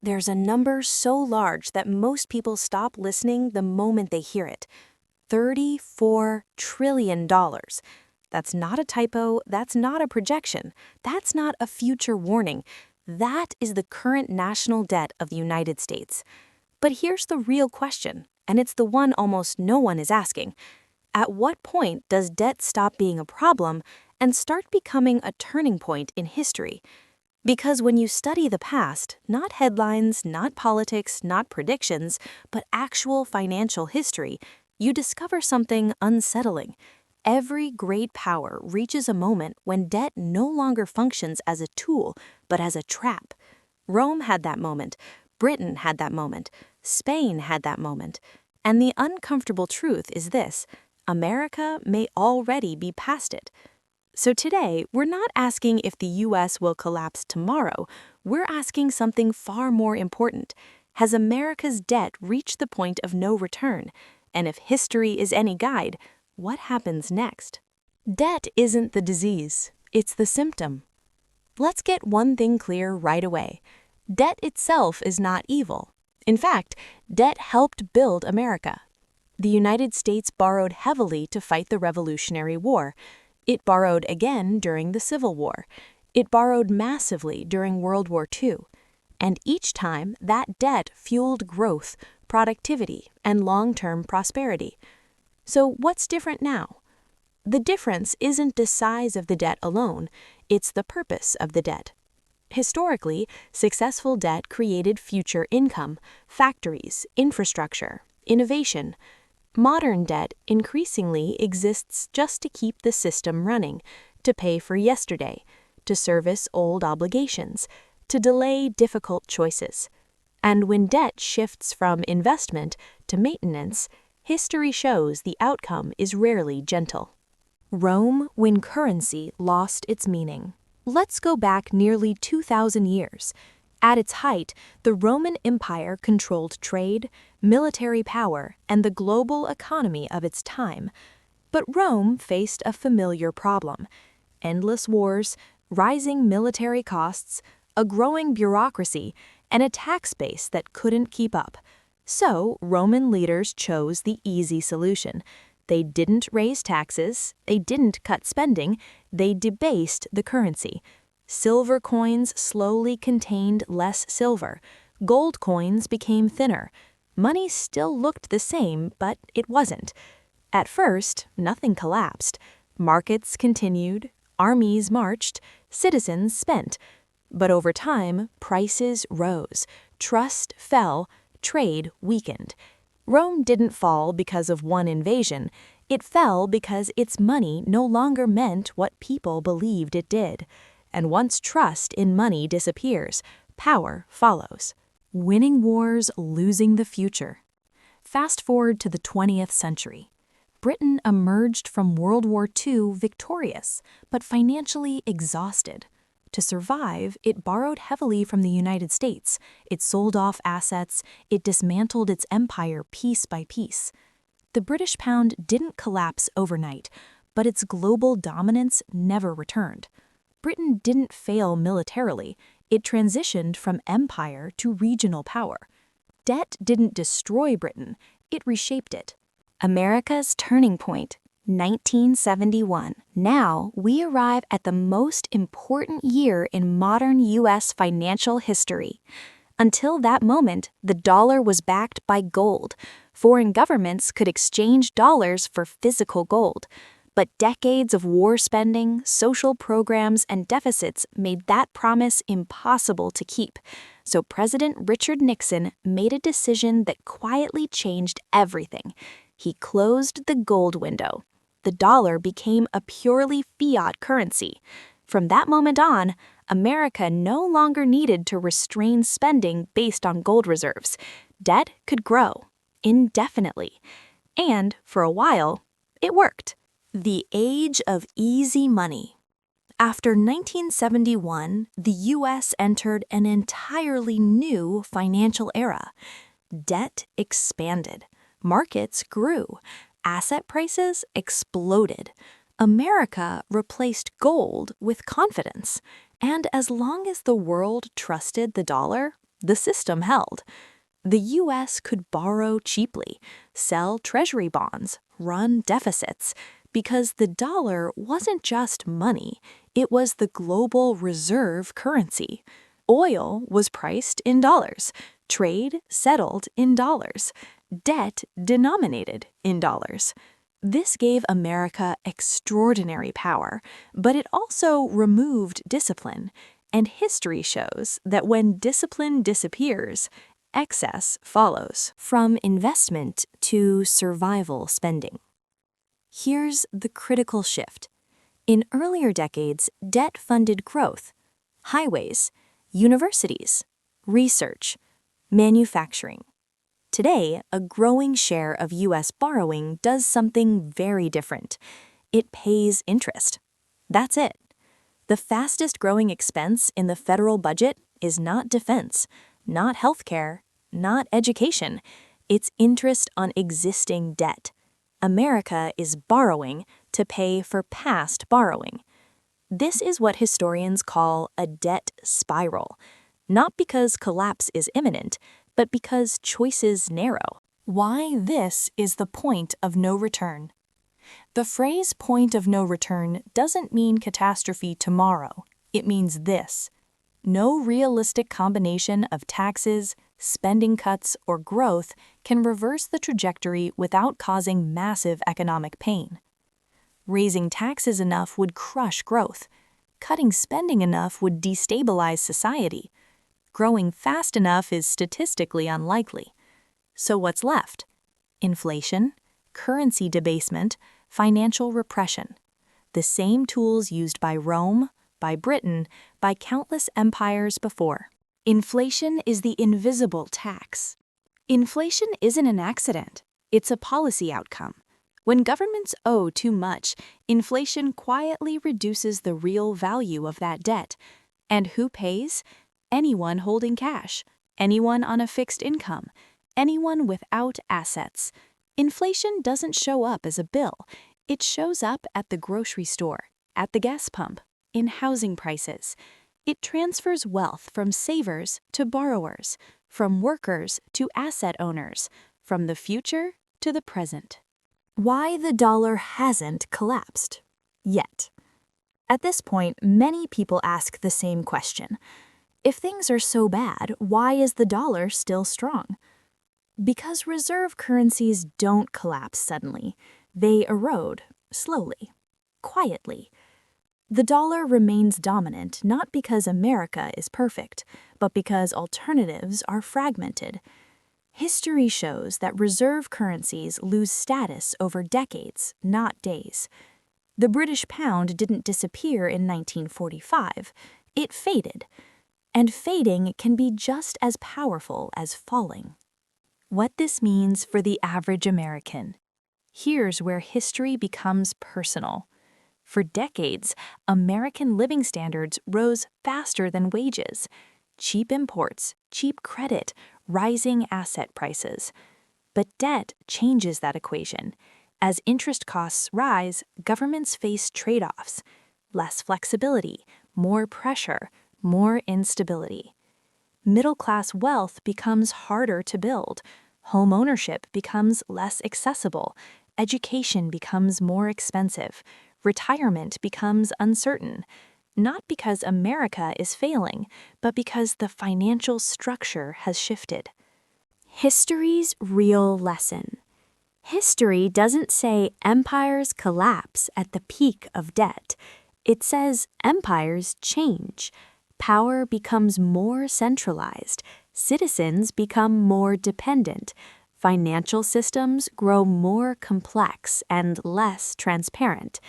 There's a number so large that most people stop listening the moment they hear it. $34 trillion. That's not a typo, that's not a projection, that's not a future warning. That is the current national debt of the United States. But here's the real question, and it's the one almost no one is asking. At what point does debt stop being a problem and start becoming a turning point in history? Because when you study the past, not headlines, not politics, not predictions, but actual financial history, you discover something unsettling. Every great power reaches a moment when debt no longer functions as a tool, but as a trap. Rome had that moment. Britain had that moment. Spain had that moment. And the uncomfortable truth is this: America may already be past it. So today, we're not asking if the U.S. will collapse tomorrow. We're asking something far more important. Has America's debt reached the point of no return? And if history is any guide, what happens next? Debt isn't the disease, it's the symptom. Let's get one thing clear right away. Debt itself is not evil. In fact, debt helped build America. The United States borrowed heavily to fight the Revolutionary War. It borrowed again during the Civil War. It borrowed massively during World War II. And each time, that debt fueled growth, productivity, and long-term prosperity. So what's different now? The difference isn't the size of the debt alone, it's the purpose of the debt. Historically, successful debt created future income, factories, infrastructure, innovation. Modern debt increasingly exists just to keep the system running, to pay for yesterday, to service old obligations, to delay difficult choices. And when debt shifts from investment to maintenance, history shows the outcome is rarely gentle. Rome, when currency lost its meaning. Let's go back nearly 2,000 years. At its height, the Roman Empire controlled trade, military power, and the global economy of its time. But Rome faced a familiar problem: endless wars, rising military costs, a growing bureaucracy, and a tax base that couldn't keep up. So, Roman leaders chose the easy solution. They didn't raise taxes, they didn't cut spending, they debased the currency. Silver coins slowly contained less silver. Gold coins became thinner. Money still looked the same, but it wasn't. At first, nothing collapsed. Markets continued, armies marched, citizens spent. But over time, prices rose, trust fell, trade weakened. Rome didn't fall because of one invasion. It fell because its money no longer meant what people believed it did. And once trust in money disappears, power follows. Winning wars, losing the future. Fast forward to the 20th century. Britain emerged from World War II victorious, but financially exhausted. To survive, it borrowed heavily from the United States. It sold off assets. It dismantled its empire piece by piece. The British pound didn't collapse overnight, but its global dominance never returned. Britain didn't fail militarily. It transitioned from empire to regional power. Debt didn't destroy Britain. It reshaped it. America's turning point. 1971. Now, we arrive at the most important year in modern U.S. financial history. Until that moment, the dollar was backed by gold. Foreign governments could exchange dollars for physical gold. But decades of war spending, social programs, and deficits made that promise impossible to keep. So President Richard Nixon made a decision that quietly changed everything. He closed the gold window. The dollar became a purely fiat currency. From that moment on, America no longer needed to restrain spending based on gold reserves. Debt could grow indefinitely. And, for a while, it worked. The age of easy money. After 1971, the U.S. entered an entirely new financial era. Debt expanded. Markets grew. Asset prices exploded. America replaced gold with confidence. And as long as the world trusted the dollar, The system held. The U.S. could borrow cheaply, sell treasury bonds, run deficits, because the dollar wasn't just money, it was the global reserve currency. Oil was priced in dollars, trade settled in dollars, debt denominated in dollars. This gave America extraordinary power, but it also removed discipline, and history shows that when discipline disappears, excess follows. From investment to survival spending. Here's the critical shift. In earlier decades, debt funded growth, highways, universities, research, manufacturing. Today, a growing share of U.S. borrowing does something very different. It pays interest. That's it. The fastest growing expense in the federal budget is not defense, not healthcare, not education. It's interest on existing debt. America is borrowing to pay for past borrowing. This is what historians call a debt spiral, not because collapse is imminent, but because choices narrow. Why this is the point of no return. The phrase point of no return doesn't mean catastrophe tomorrow. It means this: no realistic combination of taxes, spending cuts, or growth can reverse the trajectory without causing massive economic pain. Raising taxes enough would crush growth. Cutting spending enough would destabilize society. Growing fast enough is statistically unlikely. So what's left? Inflation, currency debasement, financial repression. The same tools used by Rome, by Britain, by countless empires before. Inflation is the invisible tax. Inflation isn't an accident. It's a policy outcome. When governments owe too much, inflation quietly reduces the real value of that debt. And who pays? Anyone holding cash, anyone on a fixed income, anyone without assets. Inflation doesn't show up as a bill. It shows up at the grocery store, at the gas pump, in housing prices. It transfers wealth from savers to borrowers, from workers to asset owners, from the future to the present. Why the dollar hasn't collapsed yet. At this point, many people ask the same question. If things are so bad, why is the dollar still strong? Because reserve currencies don't collapse suddenly. They erode slowly, quietly. The dollar remains dominant not because America is perfect, but because alternatives are fragmented. History shows that reserve currencies lose status over decades, not days. The British pound didn't disappear in 1945. It faded. And fading can be just as powerful as falling. What this means for the average American. Here's where history becomes personal. For decades, American living standards rose faster than wages. Cheap imports, cheap credit, rising asset prices. But debt changes that equation. As interest costs rise, governments face trade-offs. Less flexibility, more pressure, more instability. Middle-class wealth becomes harder to build. Home ownership becomes less accessible. Education becomes more expensive. Retirement becomes uncertain. Not because America is failing, but because the financial structure has shifted. History's real lesson. History doesn't say empires collapse at the peak of debt. It says empires change. Power becomes more centralized. Citizens become more dependent. Financial systems grow more complex and less transparent.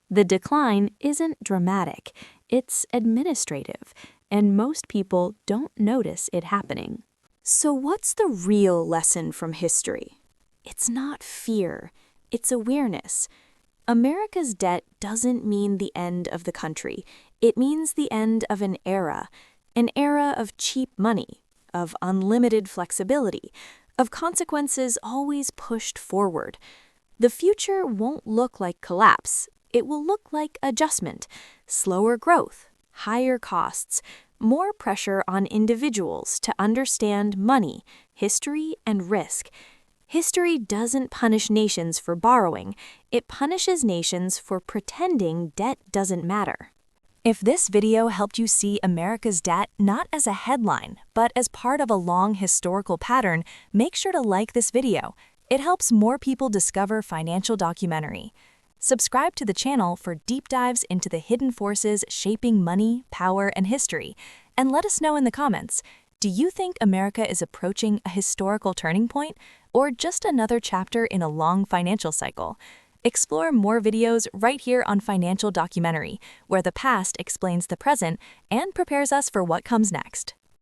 The decline isn't dramatic. It's administrative, and most people don't notice it happening. So what's the real lesson from history? It's not fear. It's awareness. America's debt doesn't mean the end of the country. It means the end of an era of cheap money, of unlimited flexibility, of consequences always pushed forward. The future won't look like collapse. It will look like adjustment, slower growth, higher costs, more pressure on individuals to understand money, history, and risk. History doesn't punish nations for borrowing, it punishes nations for pretending debt doesn't matter. If this video helped you see America's debt not as a headline, but as part of a long historical pattern, make sure to like this video. It helps more people discover financial documentary. Subscribe to the channel for deep dives into the hidden forces shaping money, power, and history. And let us know in the comments, do you think America is approaching a historical turning point, or just another chapter in a long financial cycle? Explore more videos right here on Financial Documentary, where the past explains the present and prepares us for what comes next.